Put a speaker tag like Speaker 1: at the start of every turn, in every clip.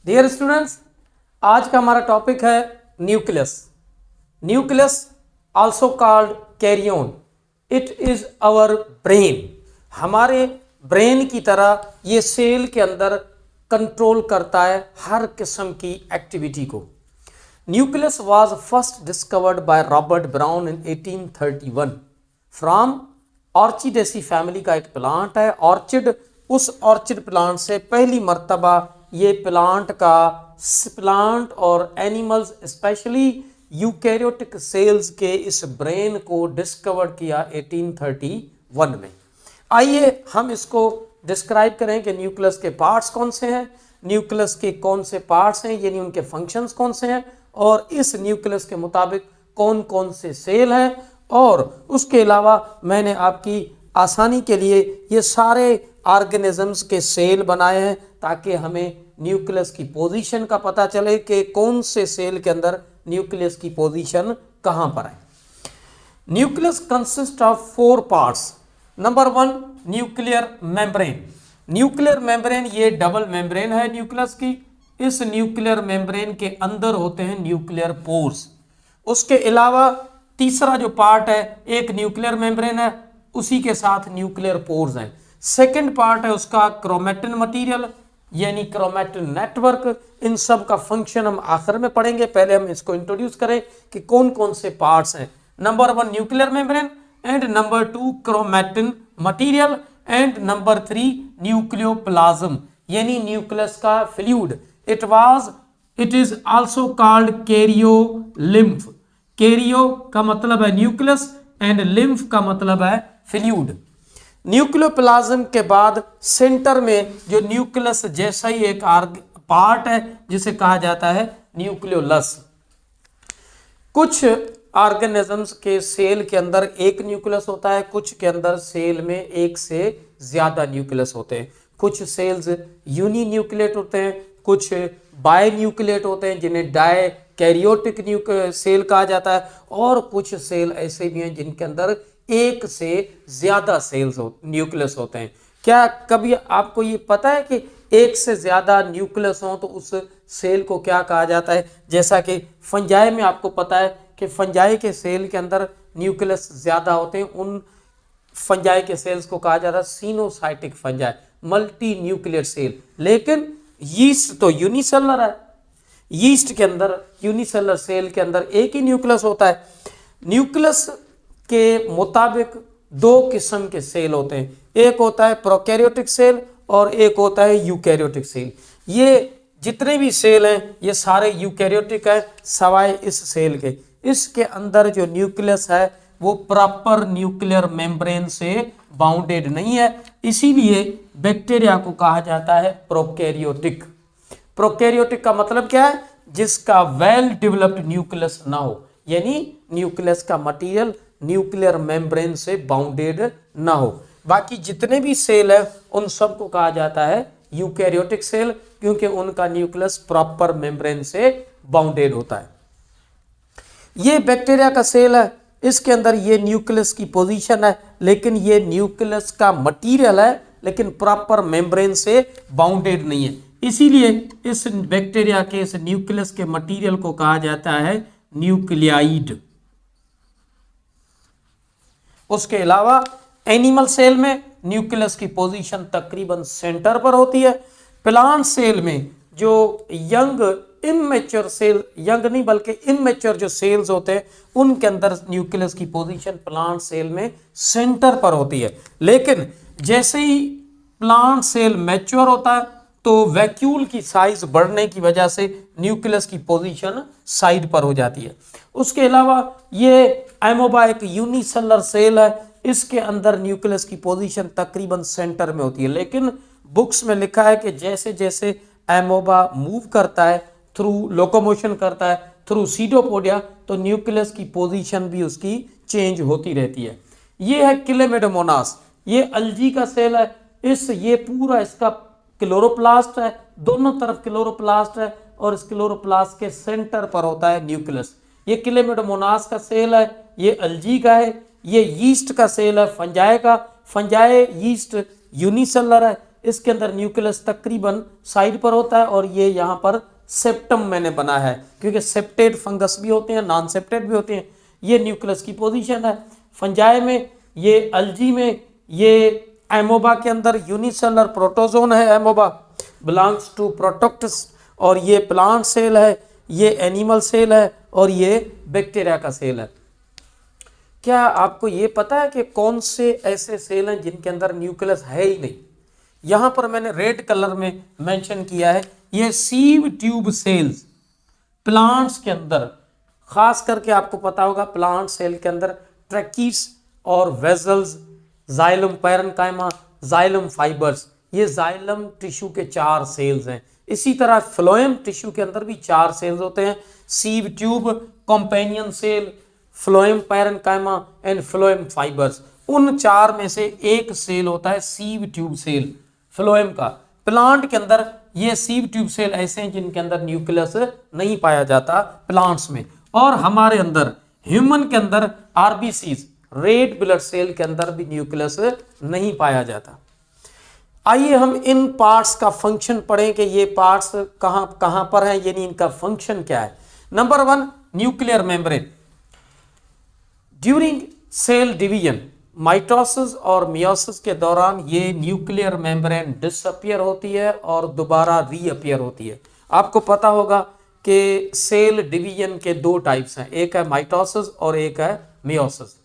Speaker 1: Dear students, आज का हमारा टॉपिक है nucleus. Nucleus also called karyon, it is our brain. हमारे ब्रेन की तरह ये सेल के अंदर कंट्रोल करता है हर किस्म की एक्टिविटी को। Nucleus was first discovered by Robert Brown in 1831 from Orchidaceae family का एक प्लांट है ऑर्चिड। उस ऑर्चिड प्लांट से पहली मर्तबा ये प्लांट और एनिमल्स स्पेशली यूकैरियोटिक सेल्स के इस ब्रेन को डिस्कवर किया 1831 में। आइए हम इसको डिस्क्राइब करें कि न्यूक्लियस के पार्ट्स कौन से हैं, न्यूक्लियस के कौन से पार्ट्स हैं यानी उनके फंक्शंस कौन से हैं, और इस न्यूक्लियस के मुताबिक कौन कौन से सेल हैं। और उसके अलावा मैंने आपकी आसानी के लिए ये सारे ऑर्गेनिजम्स के सेल बनाए हैं ताकि हमें न्यूक्लियस की पोजीशन का पता चले कि कौन से सेल के अंदर न्यूक्लियस की पोजीशन कहाँ पर है। Nucleus consist of 4 parts. Number 1 nuclear membrane. Nuclear membrane ये डबल मेम्ब्रेन है न्यूक्लियस की। इस न्यूक्लियर मेम्ब्रेन के अंदर होते हैं न्यूक्लियर पोर्स। उसके अलावा तीसरा जो पार्ट है एक न्यूक्लियर मेम्ब्रेन है, उसी के साथ न्यूक्लियर पोर्स हैं। सेकंड पार्ट है उसका क्रोमैटिन मटेरियल यानी क्रोमैटिन नेटवर्क। इन सब का फंक्शन हम आखिर में पढ़ेंगे, पहले हम इसको इंट्रोड्यूस करें कि कौन कौन से पार्ट्स हैं। Number 1 nuclear membrane and number 2 chromatin material and number 3 nucleoplasm यानी न्यूक्लियस का fluid. It is also called karyolymph. Karyo का मतलब है न्यूक्लियस एंड लिम्फ का मतलब है फ्लूइड। न्यूक्लियोप्लाज्म के बाद सेंटर में जो न्यूक्लियस जैसा ही एक पार्ट है जिसे कहा जाता है न्यूक्लियोलस। कुछ ऑर्गेनिजम्स के सेल के अंदर एक न्यूक्लियस होता है, कुछ के अंदर सेल में एक से ज्यादा न्यूक्लियस होते हैं। कुछ सेल्स यूनी न्यूक्लिएट होते हैं, कुछ बाय न्यूक्लिएट होते हैं जिन्हें डाई कैरियोटिक सेल कहा जाता है, और कुछ सेल ऐसे भी हैं जिनके अंदर एक से ज्यादा सेल्स न्यूक्लियस होते हैं। क्या कभी आपको ये पता है कि एक से ज्यादा न्यूक्लियस हो तो उस सेल को क्या कहा जाता है? जैसा कि फंजाई में आपको पता है कि फंजाई के सेल के अंदर न्यूक्लियस ज्यादा होते हैं, उन फंजाई के सेल्स को कहा जाता है coenocytic fungi, multi nuclear cell. लेकिन यीस्ट तो यूनिसेलर है, यीस्ट के अंदर यूनिसेलर सेल के अंदर एक ही न्यूक्लियस होता है। न्यूक्लियस के मुताबिक 2 किस्म के सेल होते हैं, एक होता है प्रोकैरियोटिक सेल और एक होता है यूकैरियोटिक सेल। ये जितने भी सेल हैं ये सारे यूकैरियोटिक है सवाए इस सेल के। इसके अंदर जो न्यूक्लियस है वो प्रॉपर न्यूक्लियर मेम्ब्रेन से बाउंडेड नहीं है, इसीलिए बैक्टीरिया को कहा जाता है प्रोकैरियोटिक। प्रोकैरियोटिक का मतलब क्या है? जिसका वेल डेवलप्ड न्यूक्लियस ना हो, यानी न्यूक्लियस का मटेरियल न्यूक्लियर मेम्ब्रेन से बाउंडेड ना हो। बाकी जितने भी सेल है उन सब को कहा जाता है यूकैरियोटिक सेल, क्योंकि उनका न्यूक्लियस प्रॉपर मेम्ब्रेन से बाउंडेड होता है। ये बैक्टीरिया का सेल है, इसके अंदर ये न्यूक्लियस की पोजीशन है, लेकिन ये न्यूक्लियस का मटेरियल है लेकिन प्रॉपर मेम्ब्रेन से बाउंडेड नहीं है, इसीलिए इस बैक्टीरिया के इस न्यूक्लियस के मटेरियल को कहा जाता है न्यूक्लियाइड। उसके अलावा एनिमल सेल में न्यूक्लियस की पोजीशन तकरीबन सेंटर पर होती है। प्लांट सेल में जो यंग इमेच्योर सेल, यंग नहीं बल्कि इमेच्योर जो सेल्स होते हैं उनके अंदर न्यूक्लियस की पोजीशन प्लांट सेल में सेंटर पर होती है। लेकिन जैसे ही प्लांट सेल मैच्योर होता है तो वैक्यूल की साइज बढ़ने की वजह से न्यूक्लियस की पोजीशन साइड पर हो जाती है। उसके अलावा ये एमोबा एक यूनिसेलर सेल है, इसके अंदर न्यूक्लियस की पोजीशन तकरीबन सेंटर में होती है, लेकिन बुक्स में लिखा है कि जैसे जैसे एमोबा मूव करता है थ्रू लोकोमोशन करता है थ्रू सीडोपोडिया तो न्यूक्लियस की पोजीशन भी उसकी चेंज होती रहती है। ये है क्लेमेडोमोनास, ये अल्जी का सेल है। ये पूरा इसका क्लोरोप्लास्ट है, दोनों तरफ क्लोरोप्लास्ट है और इस क्लोरोप्लास्ट के सेंटर पर होता है न्यूक्लियस। ये क्लेमेडोमोनास का सेल है, ये अल्जी का है, ये यीस्ट का सेल है फंजाई का। फंजाई यीस्ट यूनिसेलर है, इसके अंदर न्यूक्लियस तकरीबन साइड पर होता है और ये यहाँ पर सेप्टम मैंने बना है क्योंकि सेप्टेड फंगस भी होते हैं, नॉन सेप्टेड भी होते हैं। ये न्यूक्लियस की पोजीशन है। फंजाई में, ये अल्जी में, ये एमोबा के अंदर यूनिसेलुलर प्रोटोजोन है, एमोबा बिलोंग्स टू प्रोटोक्टस, और ये प्लांट सेल है, ये एनिमल सेल है और ये बैक्टीरिया का सेल है। क्या आपको ये पता है कि कौन से ऐसे सेल हैं जिनके अंदर न्यूक्लियस है ही नहीं? यहां पर मैंने रेड कलर में मेंशन किया है, ये सीव ट्यूब सेल्स प्लांट्स के अंदर, खास करके आपको पता होगा प्लांट सेल के अंदर ट्रैकीस और vessels, xylem parenchyma, xylem fibres, ये जाइलम टिश्यू के 4 सेल्स हैं। इसी तरह फ्लोएम टिश्यू के अंदर भी 4 सेल्स होते हैं, sieve tube, companion cell, phloem parenchyma and phloem fibres. उन 4 में से एक सेल होता है सीव ट्यूब सेल फ्लोएम का। प्लांट के अंदर ये सीव ट्यूब सेल ऐसे हैं जिनके अंदर न्यूक्लियस नहीं पाया जाता प्लांट्स में। और हमारे अंदर ह्यूमन के अंदर आरबीसीज, रेड ब्लड सेल के अंदर भी न्यूक्लियस नहीं पाया जाता। आइए हम इन पार्ट्स का फंक्शन पढ़ें कि ये पार्ट्स कहां पर हैं, यानी इनका फंक्शन क्या है। Number 1, nuclear membrane. During cell division, mitosis और मियोसिस के दौरान ये न्यूक्लियर मेम्ब्रेन डिसअपियर होती है और दोबारा रीअपियर होती है। आपको पता होगा कि सेल डिवीजन के 2 टाइप्स हैं, एक है माइटोसिस और एक है मियोसिस।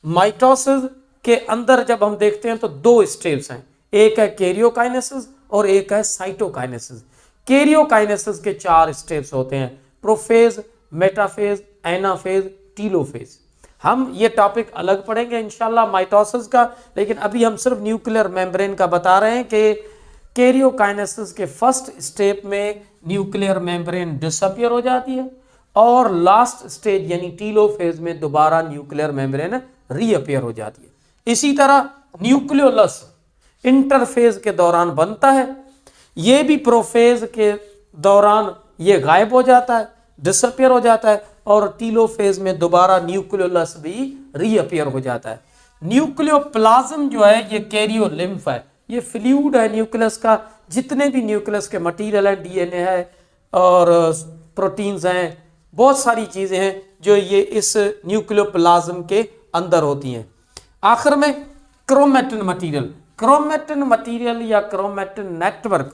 Speaker 1: माइटोसिस के अंदर जब हम देखते हैं तो 2 स्टेप्स हैं, एक है कैरियोकाइनेसिस और एक है साइटोकाइनेसिस। कैरियोकाइनेसिस के 4 स्टेप्स होते हैं, प्रोफेज, मेटाफेज, एनाफेज, टीलोफेज। हम ये टॉपिक अलग पढ़ेंगे इंशाल्लाह माइटोसिस का, लेकिन अभी हम सिर्फ न्यूक्लियर मेम्ब्रेन का बता रहे हैं कि कैरियोकाइनेसिस के फर्स्ट स्टेप में न्यूक्लियर मेम्ब्रेन डिसअपियर हो जाती है और लास्ट स्टेज यानी टीलोफेज में दोबारा न्यूक्लियर मेम्ब्रेन रीअपियर हो जाती है। इसी तरह न्यूक्लियोलस इंटरफेज के दौरान बनता है, ये भी प्रोफेज के दौरान ये गायब हो जाता है, डिसअपियर हो जाता है और टीलोफेज में दोबारा न्यूक्लियोलस भी रीअपियर हो जाता है। न्यूक्लियोप्लाज्म जो है ये कैरियोलिम्फ है, ये फ्लूइड है न्यूक्लियस का। जितने भी न्यूक्लियस के मटेरियल है, डीएनए है और प्रोटीन्स हैं, बहुत सारी चीजें हैं जो ये इस न्यूक्लियोप्लाज्म के अंदर होती हैं। आखिर में क्रोमेटिन मटेरियल, क्रोमेटिन मटेरियल या क्रोमेटिन नेटवर्क,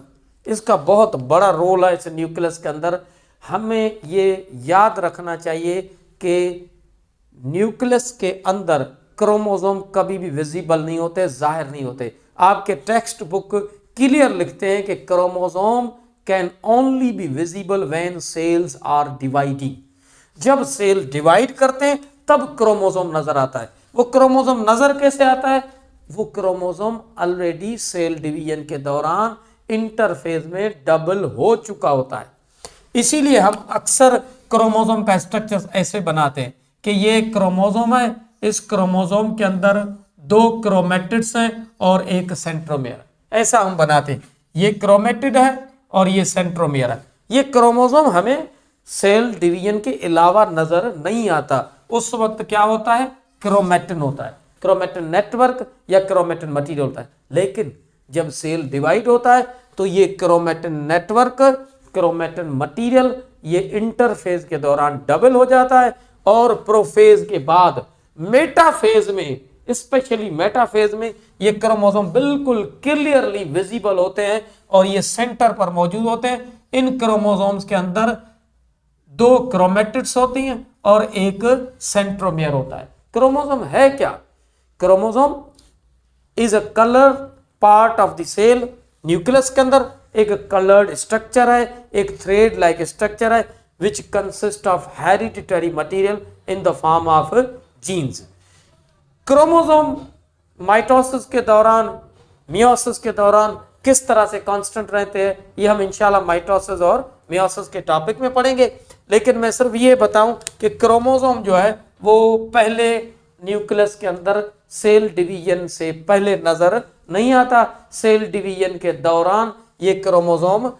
Speaker 1: इसका बहुत बड़ा रोल है इस न्यूक्लियस के अंदर। हमें ये याद रखना चाहिए कि न्यूक्लियस के अंदर क्रोमोसोम कभी भी विजिबल नहीं होते, जाहिर नहीं होते। आपके टेक्स्ट बुक क्लियर लिखते हैं कि chromosome can only be visible when cells are dividing. जब सेल डिवाइड करते हैं तब क्रोमोसोम नजर आता है। वो क्रोमोसोम नजर कैसे आता है? वो क्रोमोसोम ऑलरेडी सेल डिवीजन के दौरान इंटरफेज में डबल हो चुका होता है। इसीलिए हम अक्सर क्रोमोसोम का स्ट्रक्चर ऐसे बनाते हैं कि ये क्रोमोसोम है, इस क्रोमोसोम के अंदर 2 क्रोमेटिड्स हैं और एक सेंट्रोमियर, ऐसा हम बनाते हैं। ये क्रोमेटिड है और ये सेंट्रोमियर है। ये क्रोमोसोम हमें सेल डिवीजन के अलावा नजर नहीं आता। उस वक्त क्या होता है? क्रोमेटिन होता है, क्रोमेटिन नेटवर्क या क्रोमेटिन मटेरियल होता है। लेकिन जब सेल डिवाइड होता है तो ये क्रोमेटिन नेटवर्क, क्रोमेटिन मटेरियल ये इंटरफेज के दौरान डबल हो जाता है और प्रोफेज के बाद मेटाफेज में, स्पेशली मेटाफेज में ये क्रोमोसोम बिल्कुल क्लियरली विजिबल होते हैं और ये सेंटर पर मौजूद होते हैं। इन क्रोमोसोम्स के अंदर 2 क्रोमेटिड्स होती हैं और एक सेंट्रोमियर होता है। क्रोमोसोम है क्या? Chromosome is a colour part of the cell. Nucleus के अंदर एक कलर्ड स्ट्रक्चर है, एक थ्रेड लाइक स्ट्रक्चर है which consist of hereditary material in the form of genes. Chromosome mitosis के दौरान, मियोसिस के दौरान किस तरह से कांस्टेंट रहते हैं, ये हम इंशाल्लाह माइटोसिस और मियोसिस के टॉपिक में पढ़ेंगे। लेकिन मैं सिर्फ ये बताऊं कि क्रोमोसोम जो है वो पहले न्यूक्लियस के अंदर सेल डिवीजन से पहले नजर नहीं आता। सेल डिवीजन के दौरान ये क्रोमोसोम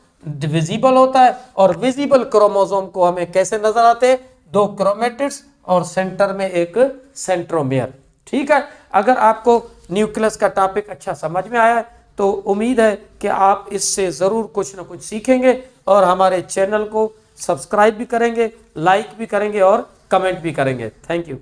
Speaker 1: विजिबल होता है और विजिबल क्रोमोसोम को हमें कैसे नजर आते हैं? 2 क्रोमेटिड्स और सेंटर में एक सेंट्रोमियर। ठीक है, अगर आपको न्यूक्लियस का टॉपिक अच्छा समझ में आया है तो उम्मीद है कि आप इससे ज़रूर कुछ ना कुछ सीखेंगे और हमारे चैनल को सब्सक्राइब भी करेंगे, लाइक भी करेंगे और कमेंट भी करेंगे। Thank you.